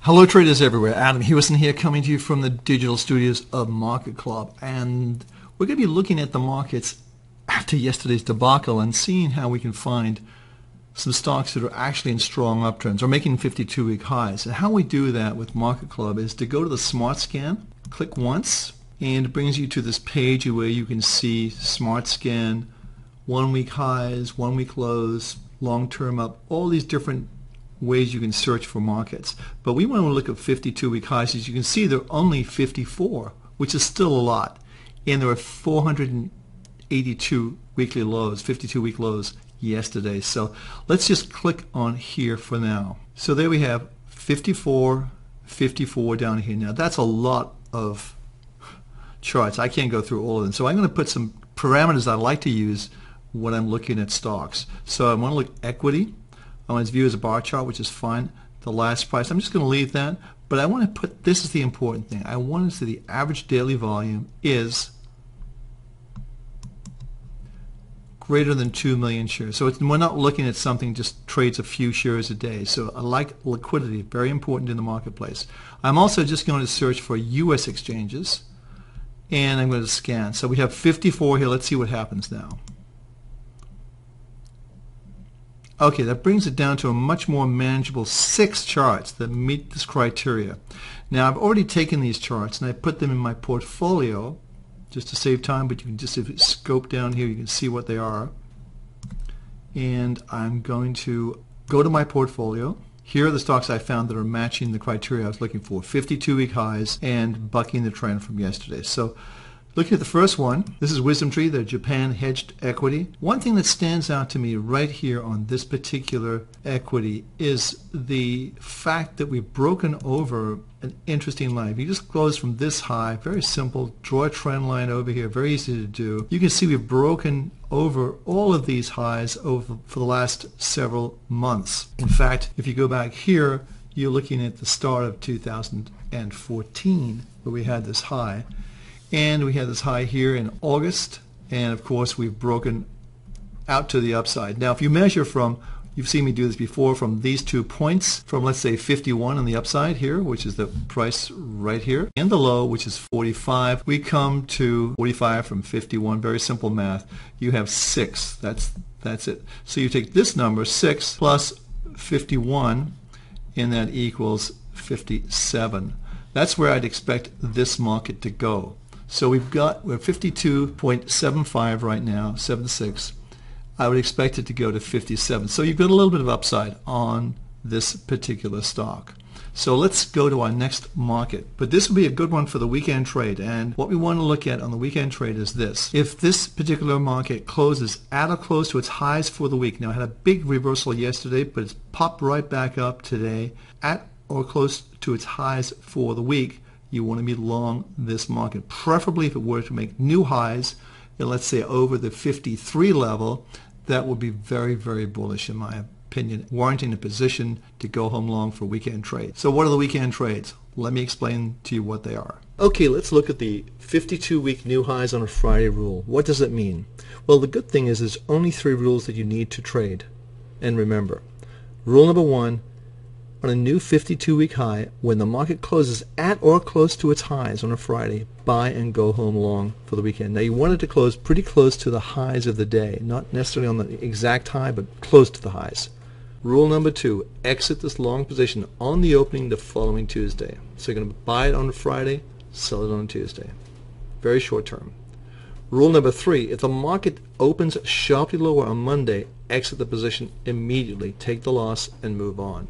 Hello traders everywhere, Adam Hewison here coming to you from the digital studios of MarketClub, and we're going to be looking at the markets after yesterday's debacle and seeing how we can find some stocks that are actually in strong uptrends or making 52-week highs. And how we do that with MarketClub is to go to the Smart Scan, click once, and it brings you to this page where you can see Smart Scan, 1 week highs, 1 week lows, long-term up, all these different ways you can search for markets. But we want to look at 52-week highs. As you can see, they're only 54, which is still a lot. And there are 482 weekly lows, 52-week lows yesterday. So let's just click on here for now. So there we have 54, 54 down here. Now that's a lot of charts. I can't go through all of them. So I'm going to put some parameters I like to use when I'm looking at stocks. So I want to look at equity. I want to view as a bar chart, which is fine. The last price, I'm just going to leave that, but I want to put, this is the important thing. I want to see the average daily volume is greater than 2 million shares. So we're not looking at something just trades a few shares a day. So I like liquidity, very important in the marketplace. I'm also just going to search for U.S. exchanges, and I'm going to scan. So we have 54 here. Let's see what happens now. Okay, that brings it down to a much more manageable 6 charts that meet this criteria. Now, I've already taken these charts and I put them in my portfolio just to save time, but you can just, if you scope down here, you can see what they are. And I'm going to go to my portfolio. Here are the stocks I found that are matching the criteria I was looking for, 52-week highs and bucking the trend from yesterday. So looking at the first one, this is Wisdom Tree, the Japan hedged equity. One thing that stands out to me right here on this particular equity is the fact that we've broken over an interesting line. If you just close from this high, very simple, draw a trend line over here, very easy to do. You can see we've broken over all of these highs for the last several months. In fact, if you go back here, you're looking at the start of 2014 where we had this high. And we had this high here in August, and of course we've broken out to the upside. Now if you measure from, you've seen me do this before, from these 2 points, from let's say 51 on the upside here, which is the price right here, and the low, which is 45, we come to 45 from 51. Very simple math. You have 6. That's it. So you take this number, 6 plus 51, and that equals 57. That's where I'd expect this market to go. So we're 52.75 right now, 76. I would expect it to go to 57. So you've got a little bit of upside on this particular stock. So let's go to our next market. But this will be a good one for the weekend trade. And what we want to look at on the weekend trade is this. If this particular market closes at or close to its highs for the week. Now, I had a big reversal yesterday, but it's popped right back up today at or close to its highs for the week. You want to be long this market, preferably if it were to make new highs, and let's say over the 53 level. That would be very, very bullish in my opinion, warranting a position to go home long for weekend trades. So what are the weekend trades? Let me explain to you what they are. Okay, let's look at the 52-week new highs on a Friday rule. What does it mean? Well, the good thing is there's only 3 rules that you need to trade. And remember, rule number 1, on a new 52-week high, when the market closes at or close to its highs on a Friday, buy and go home long for the weekend. Now you want it to close pretty close to the highs of the day, not necessarily on the exact high, but close to the highs. Rule number 2, exit this long position on the opening the following Tuesday. So you're going to buy it on Friday, sell it on Tuesday. Very short term. Rule number 3, if the market opens sharply lower on Monday, exit the position immediately, take the loss and move on.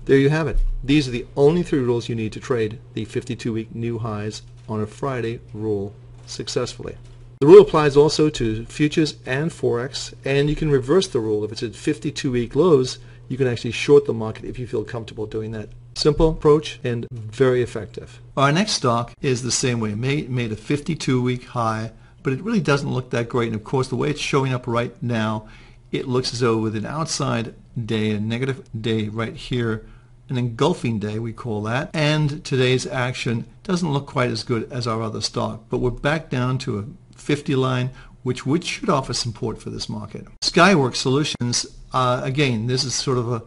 There you have it. These are the only 3 rules you need to trade the 52-week new highs on a Friday rule successfully. The rule applies also to futures and Forex, and you can reverse the rule. If it's at 52-week lows, you can actually short the market if you feel comfortable doing that. Simple approach and very effective. Our next stock is the same way. It made a 52-week high, but it really doesn't look that great. And of course, the way it's showing up right now, it looks as though with an outside day, a negative day right here, an engulfing day we call that, and today's action doesn't look quite as good as our other stock, but we're back down to a 50 line, which should offer support for this market. Skyworks Solutions, again, this is sort of a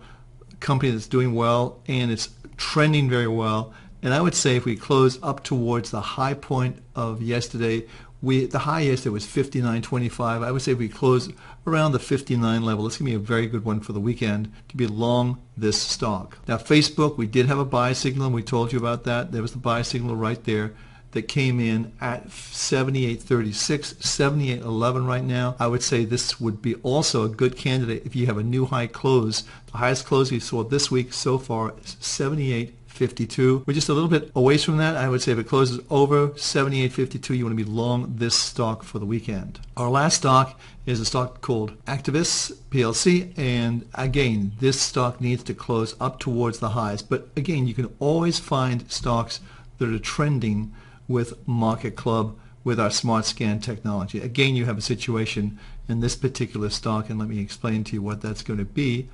company that's doing well, and it's trending very well. And I would say if we close up towards the high point of yesterday, the high yesterday was 59.25. I would say if we close around the 59 level, it's going to be a very good one for the weekend to be long this stock. Now Facebook, we did have a buy signal, and we told you about that. There was the buy signal right there that came in at 78.36, 78.11 right now. I would say this would be also a good candidate if you have a new high close. The highest close we saw this week so far is 78.52. We're just a little bit away from that. I would say if it closes over 78.52, you want to be long this stock for the weekend. Our last stock is a stock called Activists PLC, and again, this stock needs to close up towards the highs. But again, you can always find stocks that are trending with MarketClub with our smart scan technology. Again, you have a situation in this particular stock, and let me explain to you what that's going to be.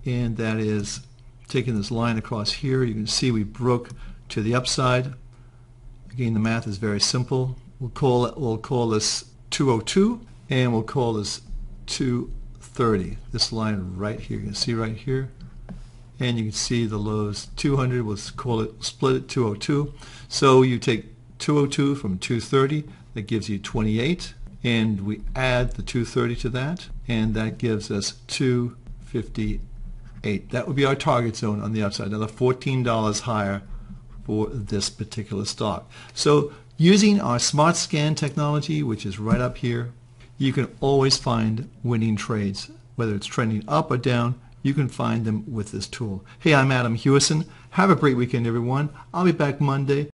And that is taking this line across here. You can see we broke to the upside. Again, the math is very simple. We'll call this 202, and we'll call this 230. This line right here, you can see right here. And you can see the lows 200, we'll split it 202. So you take 202 from 230, that gives you 28, and we add the 230 to that, and that gives us 258. That would be our target zone on the upside, another $14 higher for this particular stock. So using our smart scan technology, which is right up here, you can always find winning trades, whether it's trending up or down. You can find them with this tool. Hey, I'm Adam Hewison. Have a great weekend, everyone. I'll be back Monday.